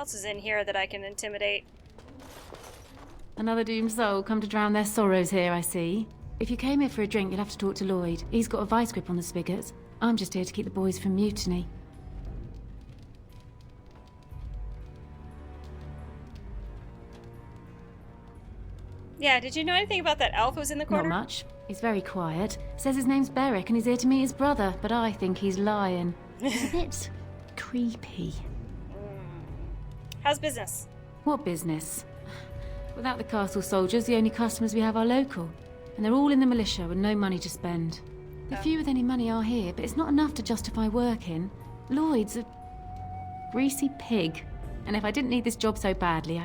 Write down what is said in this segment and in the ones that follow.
else is in here that I can intimidate? Another doomed soul come to drown their sorrows here, I see. If you came here for a drink, you'll have to talk to Lloyd. He's got a vice grip on the spigots. I'm just here to keep the boys from mutiny. Yeah, did you know anything about that elf who's in the corner? Not much. He's very quiet. Says his name's Beric and he's here to meet his brother, but I think he's lying. He's a bit creepy. How's business? What business? Without the castle soldiers, the only customers we have are local. And they're all in the militia with no money to spend. The few with any money are here, but it's not enough to justify working. Lloyd's a greasy pig. And if I didn't need this job so badly,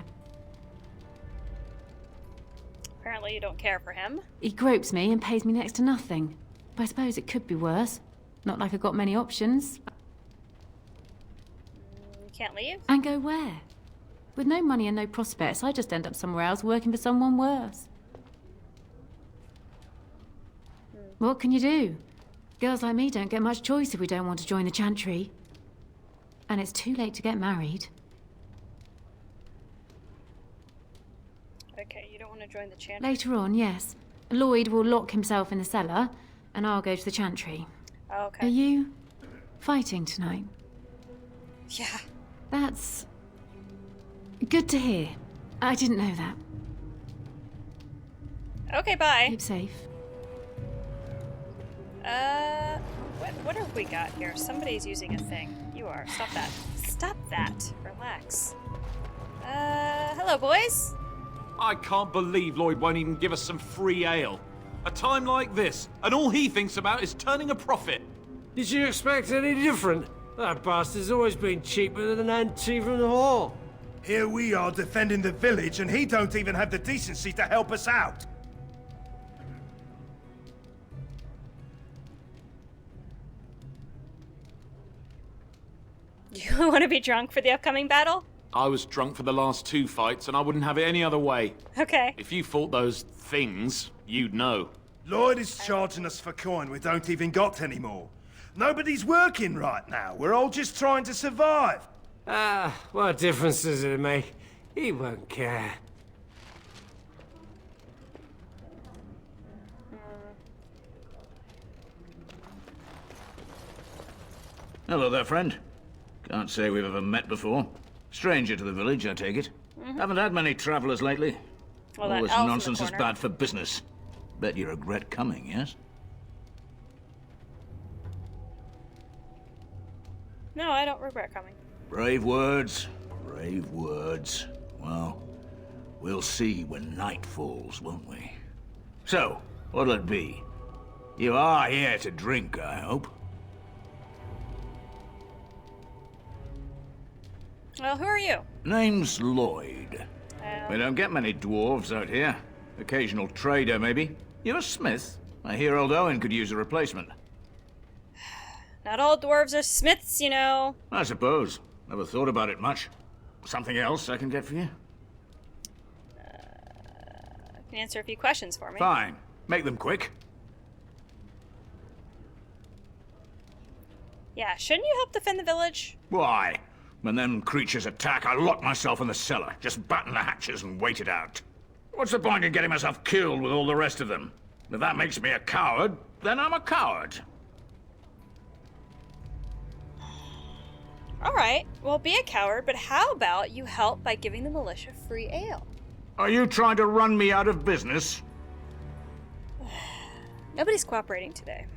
Apparently you don't care for him. He gropes me and pays me next to nothing. But I suppose it could be worse. Not like I've got many options. You can't leave? And go where? With no money and no prospects, I just end up somewhere else working for someone worse. What can you do? Girls like me don't get much choice if we don't want to join the chantry. And it's too late to get married. Okay, you don't want to join the chantry? Later on, yes. Lloyd will lock himself in the cellar, and I'll go to the chantry. Oh, okay. Are you fighting tonight? Yeah. That's good to hear. I didn't know that. Okay, bye. Keep safe. What have we got here? Somebody's using a thing. You are. Stop that. Stop that. Relax. Hello, boys. I can't believe Lloyd won't even give us some free ale. A time like this, and all he thinks about is turning a profit. Did you expect any different? That bastard's always been cheaper than an auntie from the hall. Here we are defending the village, and he don't even have the decency to help us out. You want to be drunk for the upcoming battle? I was drunk for the last 2 fights, and I wouldn't have it any other way. Okay. If you fought those things, you'd know. Lloyd is charging us for coin we don't even got anymore. Nobody's working right now. We're all just trying to survive. Ah, what difference does it make? He won't care. Hello there, friend. Can't say we've ever met before. Stranger to the village, I take it. Haven't had many travelers lately. Well, All that this elf in the nonsense is corner. bad for business. Bet you regret coming, yes? No, I don't regret coming. Brave words. Brave words. Well, we'll see when night falls, won't we? So, what'll it be? You are here to drink, I hope. Well, who are you? Name's Lloyd. We don't get many dwarves out here. Occasional trader, maybe. You're a smith? I hear old Owen could use a replacement. Not all dwarves are smiths, you know. I suppose. Never thought about it much. Something else I can get for you? You can answer a few questions for me. Fine. Make them quick. Yeah, shouldn't you help defend the village? Why? When them creatures attack, I lock myself in the cellar. Just batten the hatches and wait it out. What's the point in getting myself killed with all the rest of them? If that makes me a coward, then I'm a coward. Alright, well, be a coward, but how about you help by giving the militia free ale? Are you trying to run me out of business? Nobody's cooperating today.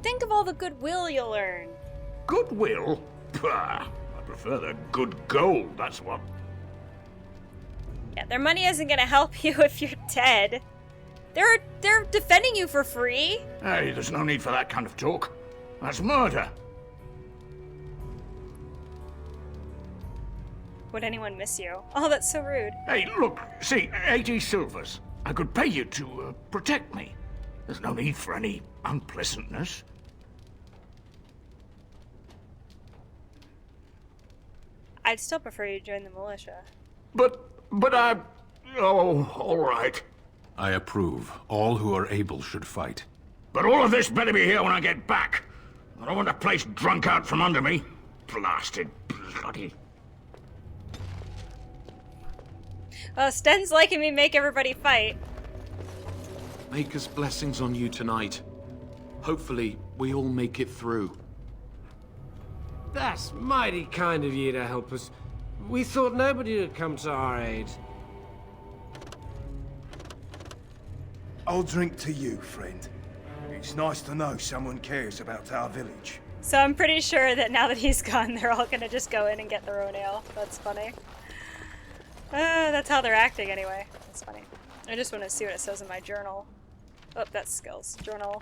Think of all the goodwill you'll earn. Goodwill? Pah, I prefer the good gold, that's what. Yeah, their money isn't gonna help you if you're dead. They're defending you for free. Hey, there's no need for that kind of talk. That's murder. Would anyone miss you? Oh, that's so rude. Hey, look, see, 80 silvers. I could pay you to protect me. There's no need for any unpleasantness. I'd still prefer you join the militia. But oh, all right. I approve. All who are able should fight. But all of this better be here when I get back. I don't want the place drunk out from under me. Blasted bloody Oh, Sten's liking me make everybody fight. Maker's blessings on you tonight. Hopefully, we all make it through. That's mighty kind of you to help us. We thought nobody would come to our aid. I'll drink to you, friend. It's nice to know someone cares about our village. So I'm pretty sure that now that he's gone, they're all gonna just go in and get their own ale. That's funny. That's how they're acting anyway. That's funny. I just want to see what it says in my journal. Oh, that's skills. Journal.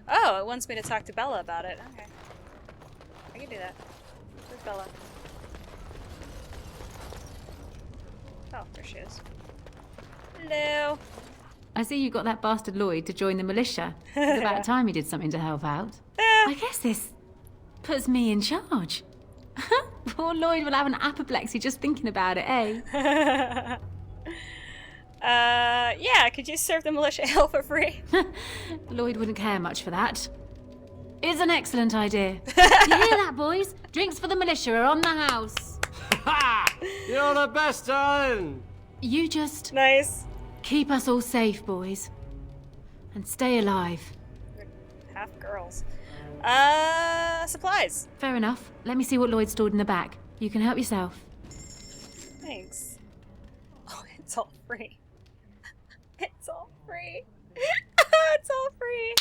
Oh, it wants me to talk to Bella about it. Okay. I can do that. Where's Bella? Oh, there she is. Hello. I see you got that bastard Lloyd to join the militia. It's about time he did something to help out. I guess this puts me in charge. Poor Lloyd will have an apoplexy just thinking about it, eh? Yeah, could you serve the militia ale for free? Lloyd wouldn't care much for that. It's an excellent idea. You hear that, boys? Drinks for the militia are on the house. Ha! You're the best, darling! You just Nice. keep us all safe, boys. And stay alive. Half girls. Supplies. Fair enough. Let me see what Lloyd stored in the back. You can help yourself. Thanks. Oh, it's all free. It's all free. It's all free.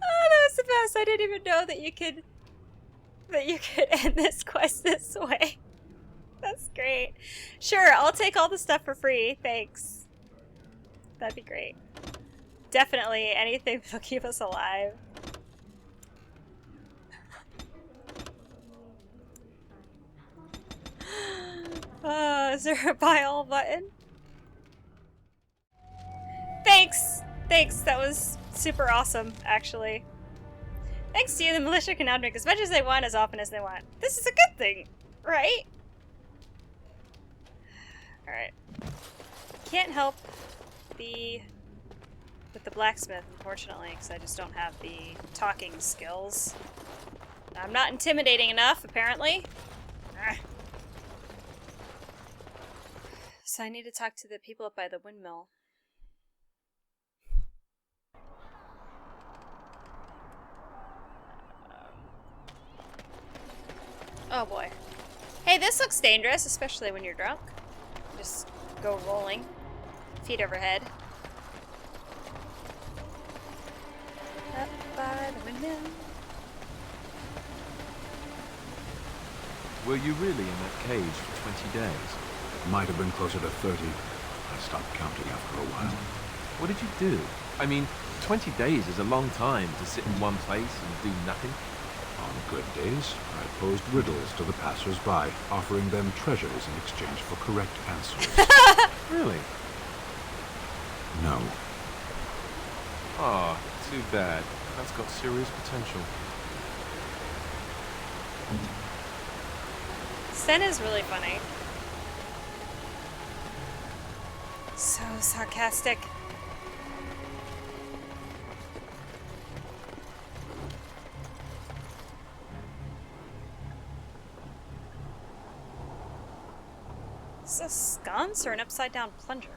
Oh, that was the best. I didn't even know that you could end this quest this way. That's great. Sure, I'll take all the stuff for free. Thanks. That'd be great. Definitely anything that'll keep us alive. Is there a buy all button? Thanks! Thanks, that was super awesome, actually. Thanks to you, the militia can now drink as much as they want, as often as they want. This is a good thing, right? Alright. Can't help with the blacksmith, unfortunately, because I just don't have the talking skills. I'm not intimidating enough, apparently. Ah. So I need to talk to the people up by the windmill. Oh boy. Hey, this looks dangerous, especially when you're drunk. Just go rolling. Feet overhead. Up by the windmill. Were you really in that cage for 20 days? Might have been closer to 30. I stopped counting after a while. What did you do? I mean, 20 days is a long time to sit in one place and do nothing. On good days, I posed riddles to the passers-by, offering them treasures in exchange for correct answers. Really? No. Ah, too bad. That's got serious potential. Sten is really funny. So sarcastic. Is this a sconce or an upside-down plunger?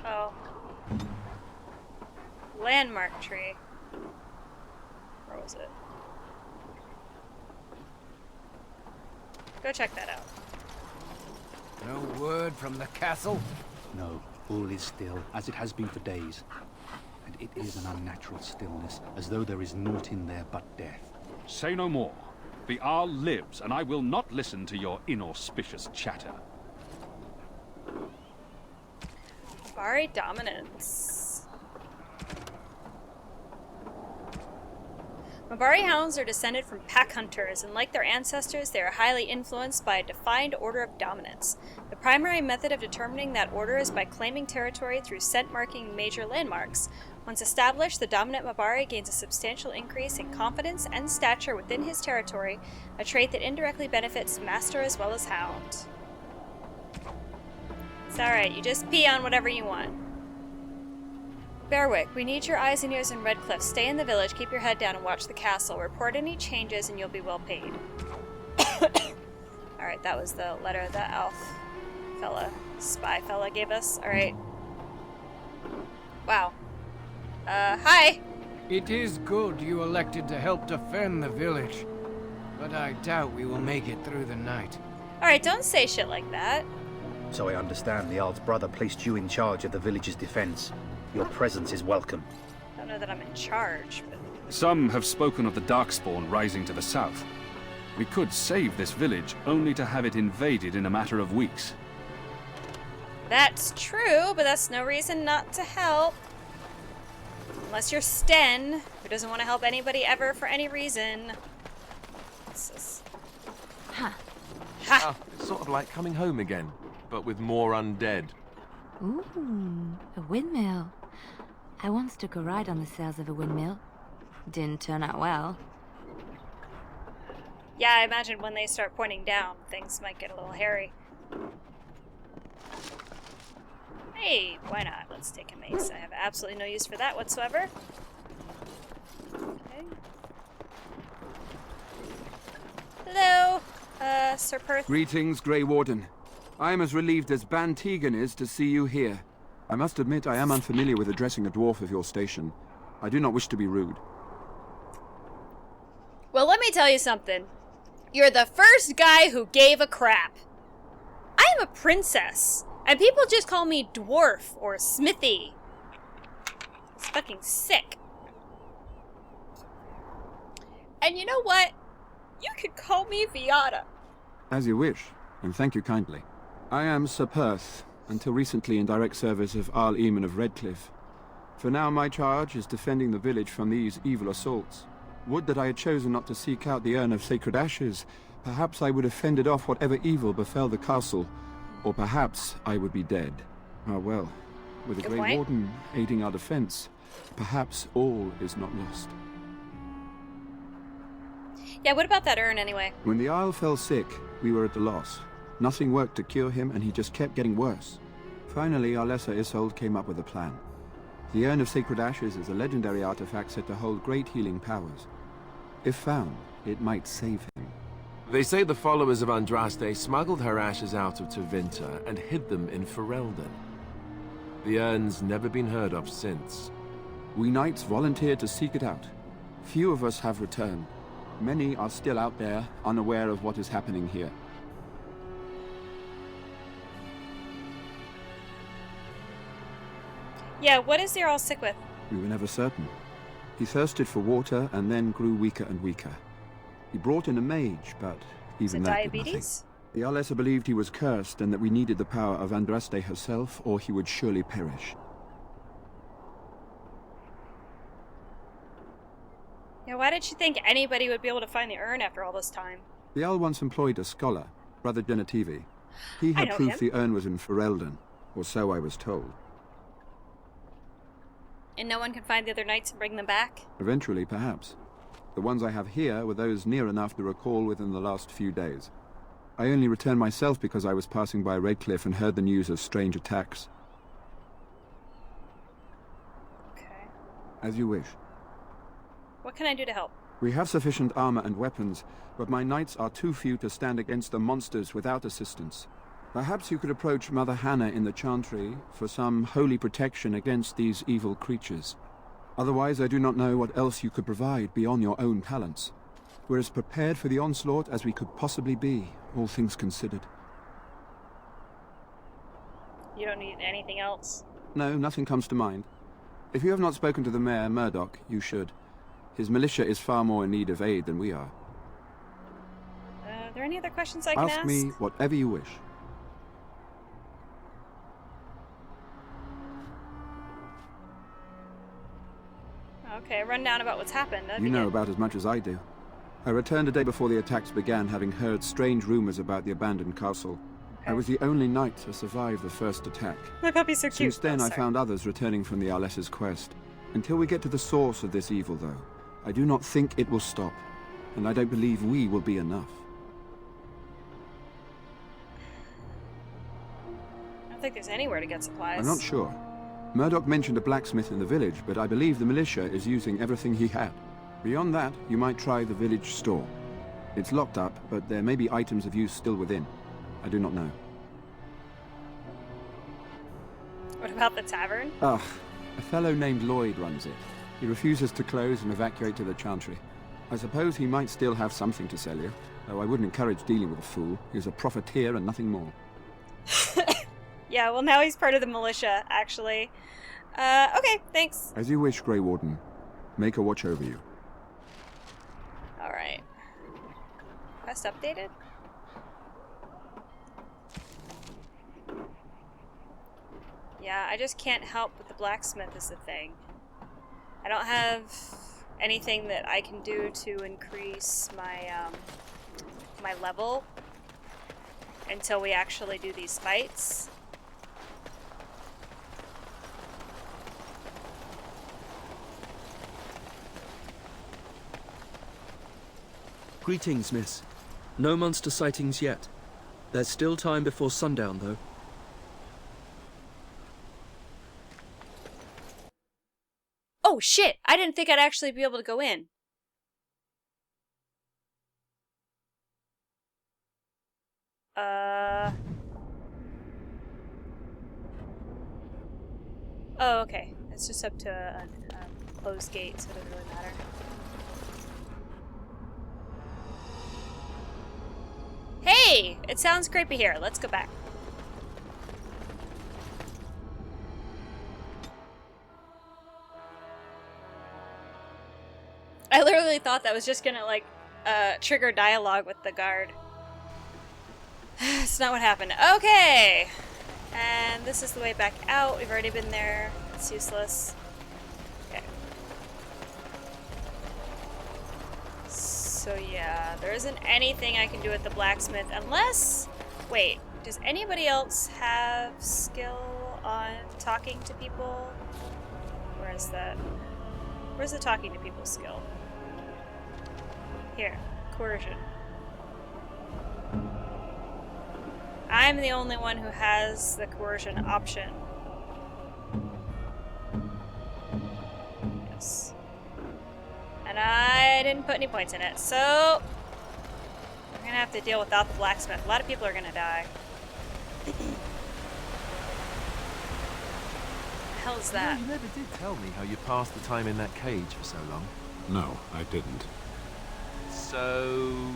Oh. Landmark tree. Where was it? Go check that out. No word from the castle? No, all is still, as it has been for days. And it is an unnatural stillness, as though there is naught in there but death. Say no more. The Arl lives, and I will not listen to your inauspicious chatter. Bari dominance. Mabari hounds are descended from pack hunters, and like their ancestors, they are highly influenced by a defined order of dominance. The primary method of determining that order is by claiming territory through scent marking major landmarks. Once established, the dominant Mabari gains a substantial increase in confidence and stature within his territory, a trait that indirectly benefits master as well as hound. It's alright, you just pee on whatever you want. Bearwick, we need your eyes and ears in Redcliffe. Stay in the village, keep your head down, and watch the castle. Report any changes and you'll be well paid. Alright, that was the letter the elf fella, spy fella gave us. Alright. Wow. Hi! It is good you elected to help defend the village, but I doubt we will make it through the night. Alright, don't say shit like that. So I understand the Jarl's brother placed you in charge of the village's defense. Your presence is welcome. I don't know that I'm in charge, but... Some have spoken of the Darkspawn rising to the south. We could save this village, only to have it invaded in a matter of weeks. That's true, but that's no reason not to help. Unless you're Sten, who doesn't want to help anybody ever for any reason. What's this? Ha! Ha! It's sort of like coming home again, but with more undead. Ooh, a windmill. I once took a ride on the sails of a windmill. Didn't turn out well. Yeah, I imagine when they start pointing down, things might get a little hairy. Hey, why not? Let's take a mace. I have absolutely no use for that whatsoever. Okay. Hello, Sir Perth. Greetings, Grey Warden. I am as relieved as Ban Tegan is to see you here. I must admit I am unfamiliar with addressing a dwarf of your station. I do not wish to be rude. Well, let me tell you something. You're the first guy who gave a crap. I am a princess, and people just call me dwarf or smithy. It's fucking sick. And you know what? You could call me Veata. As you wish, and thank you kindly. I am Sir Perth, until recently in direct service of Arl Eamon of Redcliffe. For now my charge is defending the village from these evil assaults. Would that I had chosen not to seek out the urn of sacred ashes. Perhaps I would have fended off whatever evil befell the castle, or perhaps I would be dead. Ah well, with the Grey Warden aiding our defense, perhaps all is not lost. Yeah, what about that urn anyway? When the Isle fell sick, we were at a loss. Nothing worked to cure him, and he just kept getting worse. Finally, our lesser Isolde came up with a plan. The Urn of Sacred Ashes is a legendary artifact said to hold great healing powers. If found, it might save him. They say the followers of Andraste smuggled her ashes out of Tevinter and hid them in Ferelden. The urn's never been heard of since. We knights volunteered to seek it out. Few of us have returned. Many are still out there, unaware of what is happening here. Yeah, what is Jarl sick with? We were never certain. He thirsted for water and then grew weaker and weaker. He brought in a mage, but even that did nothing. Diabetes? The Arlessa believed he was cursed and that we needed the power of Andraste herself, or he would surely perish. Yeah, why did she think anybody would be able to find the urn after all this time? The Jarl once employed a scholar, Brother Genetivi. He had proof the urn was in Ferelden, or so I was told. And no one can find the other knights and bring them back? Eventually, perhaps. The ones I have here were those near enough to recall within the last few days. I only returned myself because I was passing by Redcliffe and heard the news of strange attacks. Okay. As you wish. What can I do to help? We have sufficient armor and weapons, but my knights are too few to stand against the monsters without assistance. Perhaps you could approach Mother Hannah in the Chantry for some holy protection against these evil creatures. Otherwise, I do not know what else you could provide beyond your own talents. We're as prepared for the onslaught as we could possibly be, all things considered. You don't need anything else? No, nothing comes to mind. If you have not spoken to the Mayor, Murdoch, you should. His militia is far more in need of aid than we are. Are there any other questions I can ask? Ask me whatever you wish. Okay, run down about what's happened. You know about as much as I do. I returned a day before the attacks began, having heard strange rumors about the abandoned castle. Okay. I was the only knight to survive the first attack. My puppy's so cute. Since then, I found others returning from the Arlessa's quest. Until we get to the source of this evil, though, I do not think it will stop. And I don't believe we will be enough. I don't think there's anywhere to get supplies. I'm not sure. Murdoch mentioned a blacksmith in the village, but I believe the militia is using everything he had. Beyond that, you might try the village store. It's locked up, but there may be items of use still within. I do not know. What about the tavern? A fellow named Lloyd runs it. He refuses to close and evacuate to the Chantry. I suppose he might still have something to sell you, though I wouldn't encourage dealing with a fool. He's a profiteer and nothing more. Yeah, well now he's part of the militia, actually. Okay, thanks. As you wish, Grey Warden. Make a watch over you. Alright. Quest updated? Yeah, I just can't help but the blacksmith is the thing. I don't have anything that I can do to increase my, my level until we actually do these fights. Greetings, miss. No monster sightings yet. There's still time before sundown, though. Oh shit! I didn't think I'd actually be able to go in. Oh, okay. It's just up to a closed gate, so it doesn't really matter. Hey! It sounds creepy here. Let's go back. I literally thought that was just gonna, like, trigger dialogue with the guard. It's not what happened. Okay! And this is the way back out. We've already been there. It's useless. Okay. So yeah, there isn't anything I can do with the blacksmith unless... Wait, does anybody else have skill on talking to people? Where is that? Where's the talking to people skill? Here, coercion. I'm the only one who has the coercion option. Yes. And I didn't put any points in it, so we're gonna have to deal without the blacksmith. A lot of people are gonna die. What the hell is that? You never did tell me how you passed the time in that cage for so long. No, I didn't. So,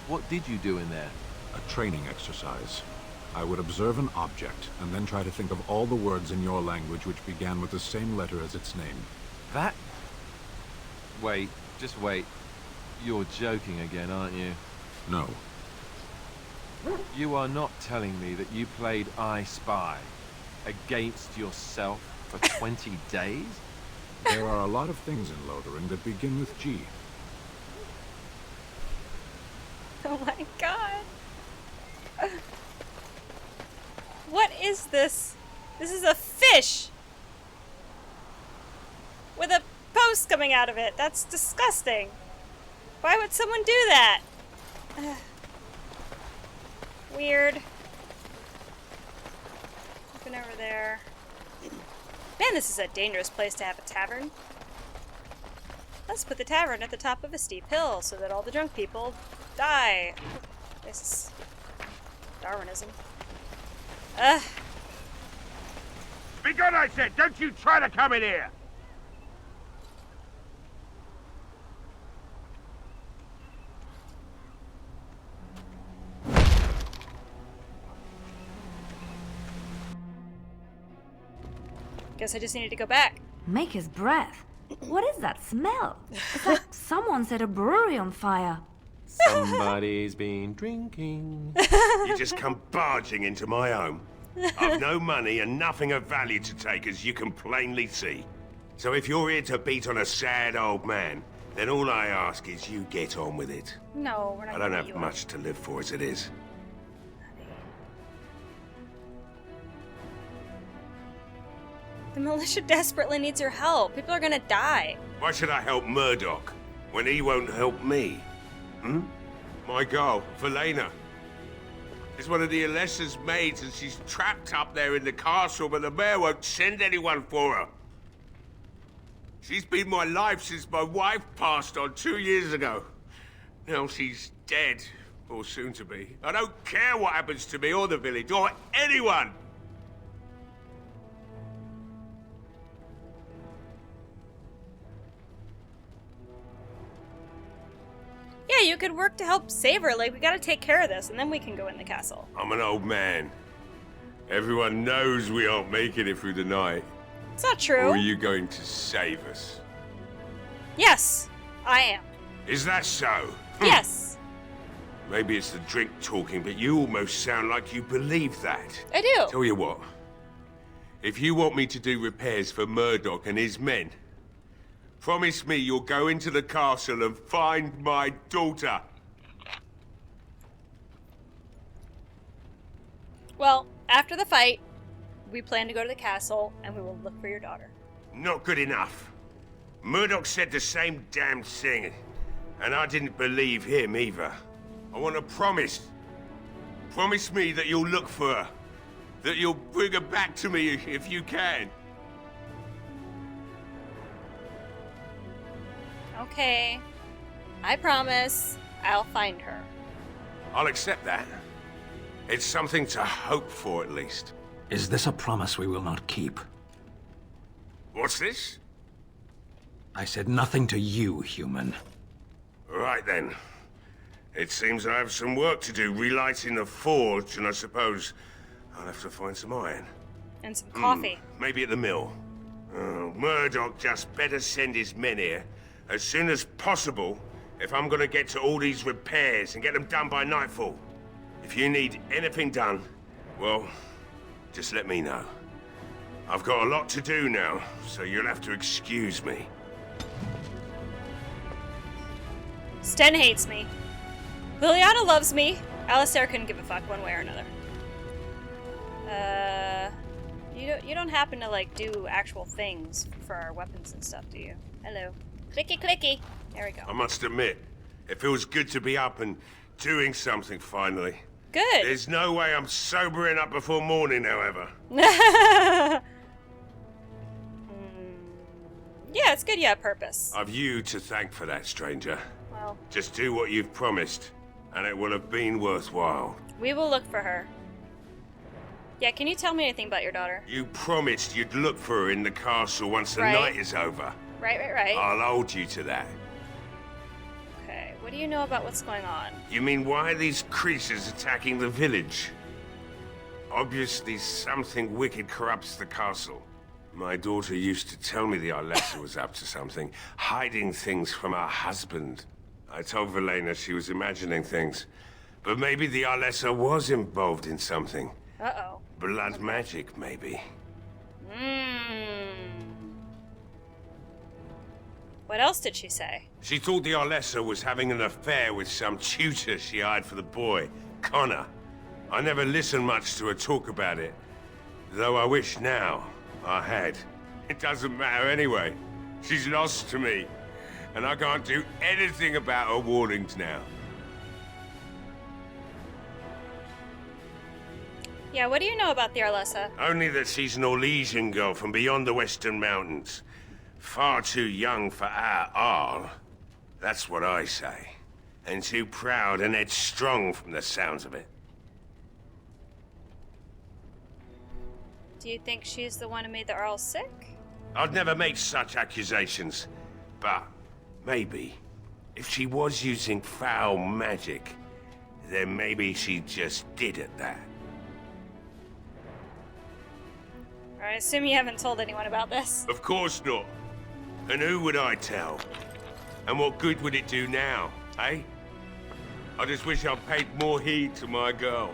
what did you do in there? A training exercise. I would observe an object, and then try to think of all the words in your language which began with the same letter as its name. That? Wait, just wait. You're joking again, aren't you? No. You are not telling me that you played I Spy against yourself for 20 days? There are a lot of things in Lothering that begin with G. Oh my god. What is this? This is a fish! With a post coming out of it. That's disgusting. Why would someone do that? Weird. Looking over there. Man, this is a dangerous place to have a tavern. Let's put the tavern at the top of a steep hill so that all the drunk people die. This is Darwinism. Be good, I said! Don't you try to come in here! Guess I just needed to go back. Maker's breath. What is that smell? It's like someone set a brewery on fire. Somebody's been drinking. You just come barging into my home. I've no money and nothing of value to take, as you can plainly see. So if you're here to beat on a sad old man, then all I ask is you get on with it. No, we're not I don't gonna have beat you up. much to live for as it is. The militia desperately needs your help. People are gonna die. Why should I help Murdoch when he won't help me? Hmm? My girl, Velena, is one of the Alessa's maids and she's trapped up there in the castle, but the mayor won't send anyone for her. She's been my life since my wife passed on 2 years ago. Now she's dead, or soon to be. I don't care what happens to me or the village, or anyone! Yeah, you could work to help save her. Like, we gotta take care of this, and then we can go in the castle. I'm an old man. Everyone knows we aren't making it through the night. It's not true. Or are you going to save us? Yes, I am. Is that so? Yes. Maybe it's the drink talking, but you almost sound like you believe that. I do. Tell you what. If you want me to do repairs for Murdoch and his men, promise me you'll go into the castle and find my daughter. Well, after the fight, we plan to go to the castle, and we will look for your daughter. Not good enough. Murdoch said the same damn thing, and I didn't believe him either. I want a promise. Promise me that you'll look for her. That you'll bring her back to me if you can. Okay. I promise I'll find her. I'll accept that. It's something to hope for, at least. Is this a promise we will not keep? What's this? I said nothing to you, human. Right then. It seems I have some work to do relighting the forge, and I suppose I'll have to find some iron. And some coffee. Maybe at the mill. Oh, Murdoch just better send his men here as soon as possible if I'm gonna get to all these repairs and get them done by nightfall. If you need anything done, well, just let me know. I've got a lot to do now, so you'll have to excuse me. Sten hates me. Liliana loves me. Alistair couldn't give a fuck one way or another. You don't happen to, like, do actual things for our weapons and stuff, do you? Hello. Clicky clicky. There we go. I must admit, it feels good to be up and doing something finally. Good. There's no way I'm sobering up before morning, however. Yeah, it's good you have purpose. I've you to thank for that, stranger. Well, Just do what you've promised, and it will have been worthwhile. we will look for her. Yeah, can you tell me anything about your daughter? You promised you'd look for her in the castle once the Right. night is over. Right. I'll hold you to that. Okay, what do you know about what's going on? You mean why are these creatures attacking the village? Obviously something wicked corrupts the castle. My daughter used to tell me the Arlessa was up to something, hiding things from her husband. I told Velena she was imagining things, but maybe the Arlessa was involved in something. Uh-oh. Blood magic, maybe. What else did she say? She thought the Arlessa was having an affair with some tutor she hired for the boy, Connor. I never listened much to her talk about it, though I wish now I had. It doesn't matter anyway. She's lost to me, and I can't do anything about her warnings now. Yeah, what do you know about the Arlessa? Only that she's an Orlesian girl from beyond the Western Mountains. Far too young for our Arl. That's what I say. And too proud and headstrong from the sounds of it. Do you think she's the one who made the Earl sick? I'd never make such accusations. But maybe, if she was using foul magic, then maybe she just did at that. I assume you haven't told anyone about this. Of course not. And who would I tell? And what good would it do now, eh? I just wish I'd paid more heed to my girl.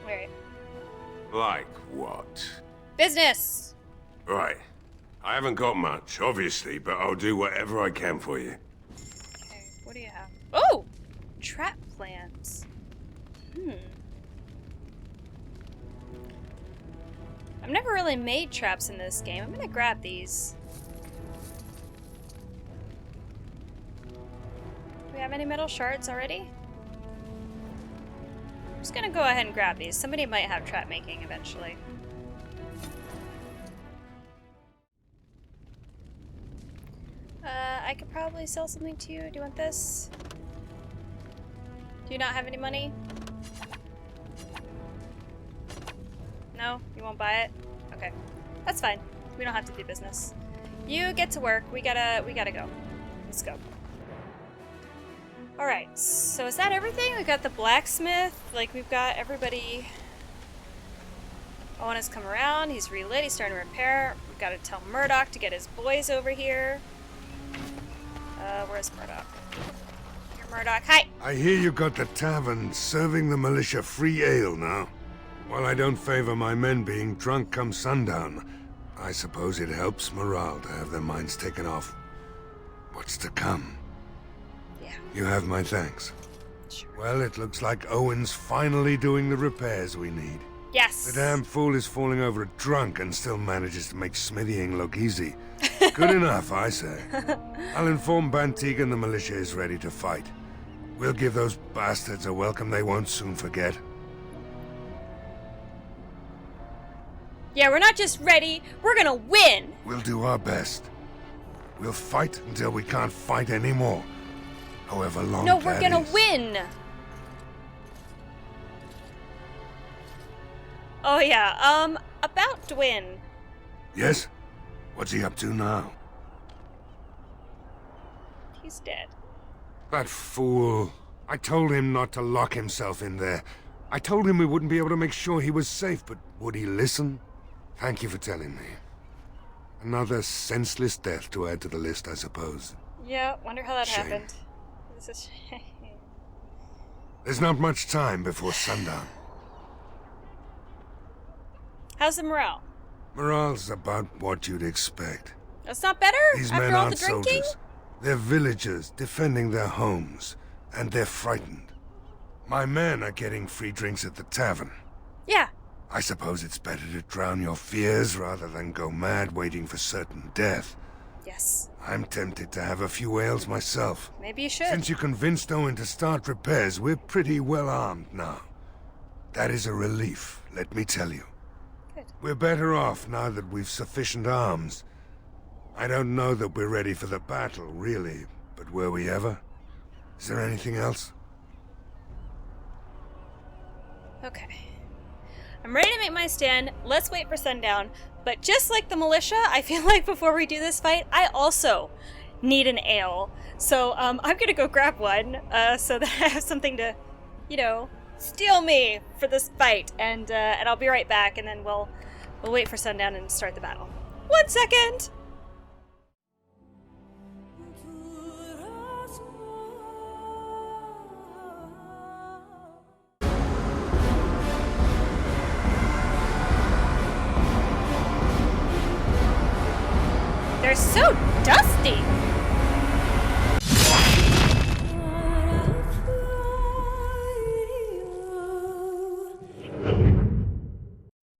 Wait. Like what? Business! Right. I haven't got much, obviously, but I'll do whatever I can for you. Okay, what do you have? Oh! Trap plans. I've never really made traps in this game. I'm gonna grab these. Do we have any metal shards already? I'm just gonna go ahead and grab these. Somebody might have trap making eventually. I could probably sell something to you. Do you want this? Do you not have any money? No? You won't buy it? Okay. That's fine. We don't have to do business. You get to work. We gotta go. Let's go. Alright, so is that everything? We've got the blacksmith. Like, we've got everybody. Owen has come around. He's relit. He's starting to repair. We've got to tell Murdoch to get his boys over here. Where's Murdoch? Here, Murdoch. Hi! I hear you got the tavern serving the militia free ale now. While I don't favor my men being drunk come sundown, I suppose it helps morale to have their minds taken off what's to come. Yeah. You have my thanks. Sure. Well, it looks like Owen's finally doing the repairs we need. Yes. The damn fool is falling over drunk and still manages to make smithying look easy. Good enough, I say. I'll inform Bantig and the militia is ready to fight. We'll give those bastards a welcome they won't soon forget. Yeah, we're not just ready, we're gonna win! We'll do our best. We'll fight until we can't fight anymore. However long No, we're that gonna is. win! Oh yeah, about Dwin. Yes? What's he up to now? He's dead. That fool. I told him not to lock himself in there. I told him we wouldn't be able to make sure he was safe, but would he listen? Thank you for telling me. Another senseless death to add to the list, I suppose. Yeah, wonder how that Shame. happened. This is There's not much time before sundown. How's the morale? Morale's about what you'd expect. That's not better? These After men all aren't the drinking? soldiers. They're villagers defending their homes, and they're frightened. My men are getting free drinks at the tavern. Yeah. I suppose it's better to drown your fears rather than go mad waiting for certain death. Yes. I'm tempted to have a few ales myself. Maybe you should. Since you convinced Owen to start repairs, we're pretty well armed now. That is a relief, let me tell you. Good. We're better off now that we've sufficient arms. I don't know that we're ready for the battle, really, but were we ever? Is there anything else? Okay. I'm ready to make my stand. Let's wait for sundown. But just like the militia, I feel like before we do this fight, I also need an ale. So I'm gonna go grab one so that I have something to, you know, steel me for this fight. And I'll be right back, and then we'll wait for sundown and start the battle. 1 second! They're so dusty!